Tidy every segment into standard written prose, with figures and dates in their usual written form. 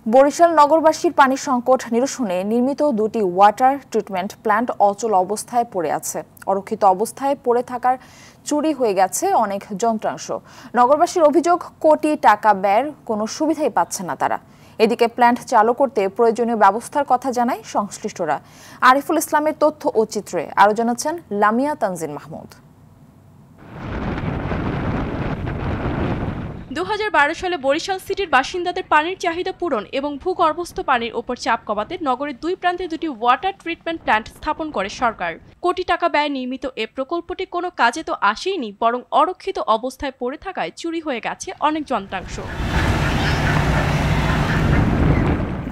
বরিশাল নগরবাসীর পানি সংকট নিরসনে নির্মিত দুটি ওয়াটার ট্রিটমেন্ট প্ল্যান্ট অচল অবস্থায় পড়ে আছে। অরক্ষিত অবস্থায় পড়ে থাকার চুরি হয়ে গেছে অনেক যন্ত্রাংশ। নগরবাসীর অভিযোগ, কোটি টাকা ব্যয়ের কোনো সুবিধাই পাচ্ছে না তারা। এদিকে প্ল্যান্ট চালু করতে প্রয়োজনীয় ব্যবস্থার কথা জানায় সংশ্লিষ্টরা। আরিফুল ইসলামের তথ্য ও চিত্রে আরও জানাচ্ছেন লামিয়া তানজিন মাহমুদ। 2012 সালে বরিশাল সিটির বাসিন্দাদের পানির চাহিদা পূরণ এবং ভূগর্ভস্থ পানির ওপর চাপ কমাতে নগরের দুই প্রান্তে দুটি ওয়াটার ট্রিটমেন্ট প্ল্যান্ট স্থাপন করে সরকার। কোটি টাকা ব্যয়ে নির্মিত এ প্রকল্পটি কোনো কাজে তো আসেইনি, বরং অরক্ষিত অবস্থায় পড়ে থাকায় চুরি হয়ে গেছে অনেক যন্ত্রাংশ।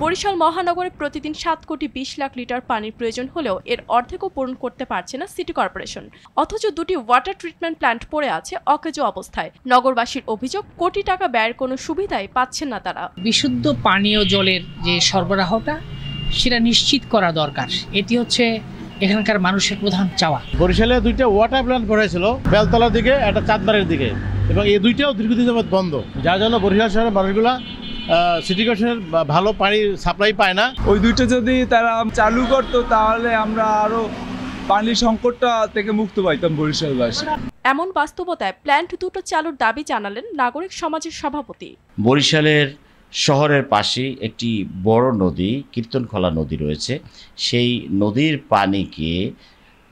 বরিশাল মহানগরে প্রতিদিন 7 কোটি 20 লাখ লিটার পানির প্রয়োজন হলেও এর অর্ধেকও পূরণ করতে পারছে না সিটি কর্পোরেশন। অথচ দুটি ওয়াটার ট্রিটমেন্ট প্ল্যান্ট পড়ে আছে অকেজো অবস্থায়। নগরবাসীর অভিযোগ, কোটি টাকা ব্যয়ের কোনো সুবিধাই পাচ্ছেন না তারা। বিশুদ্ধ পানীয় জলের যে সরবরাহটা সেটা নিশ্চিত করা দরকার। এটি হচ্ছে এখানকার মানুষের প্রধান চাওয়া। বরিশালে দুইটা ওয়াটার প্ল্যান্ট পড়েছিল, বেলতলার দিকে, একটা চাঁদবাড়ির দিকে, এবং এই দুইটাও দীর্ঘদিন যাবৎ বন্ধ, যার জন্য বরিশাল শহরের মানুষগুলা সিটি কর্পোরেশনের ভালো পানি সাপ্লাই পায় না। ওই দুইটা যদি তারা চালু করতো তাহলে আমরা আরো পানির সংকটটা থেকে মুক্ত পাইতাম বরিশালবাসী। এমন বাস্তবতায় প্ল্যান্ট দুটো চালুর দাবি জানালেন নাগরিক সমাজের সভাপতি। বরিশালের শহরের পাশে একটি বড় নদী, কীর্তনখোলা নদী রয়েছে। সেই নদীর পানিকে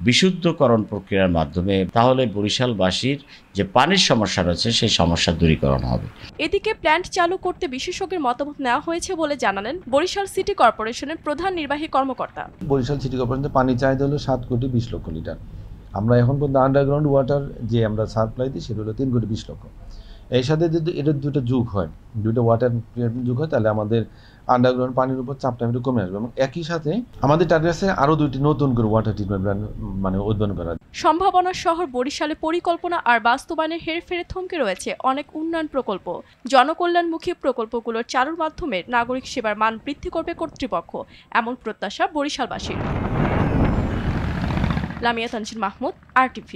বিশুদ্ধকরণ প্রক্রিয়ার মাধ্যমে তাহলে বরিশালবাসীর যে পানির সমস্যা রয়েছে সেই সমস্যা দূরীকরণ হবে। এদিকে প্ল্যান্ট চালু করতে বিশেষজ্ঞের মতামত নেওয়া হয়েছে বলে জানালেন বরিশাল সিটি কর্পোরেশনের প্রধান নির্বাহী কর্মকর্তা। বরিশাল সিটি কর্পোরেশনের পানি চাহিদা হলো 7 কোটি 20 লক্ষ লিটার। আমরা এখন পর্যন্ত আন্ডারগ্রাউন্ড ওয়াটার যে আমরা সাপ্লাই দিই সেটা হলো 3 কোটি 20 লক্ষ। এর সাথে যদি এটা দুটো যোগ হয়, দুটো ওয়াটার যোগ হয়, তাহলে আমাদের আন্ডারগ্রাউন্ড পানির উপর চাপটা একটু কমে আসবে। এবং একই সাথে আমাদের টার্গেট আছে আরও দুইটি নতুন করে ওয়াটার ট্রিটমেন্ট প্ল্যান্ট উদ্বোধন করা। সম্ভাবনার শহর বরিশালে পরিকল্পনা আর বাস্তবায়নের হেরফেরে থমকে রয়েছে অনেক উন্নয়ন প্রকল্প। জনকল্যাণমুখী প্রকল্পগুলোর চালুর মাধ্যমে নাগরিক সেবার মান বৃদ্ধি করবে কর্তৃপক্ষ, এমন প্রত্যাশা বরিশালবাসীর। লামিয়া তানজিন মাহমুদ, RTV।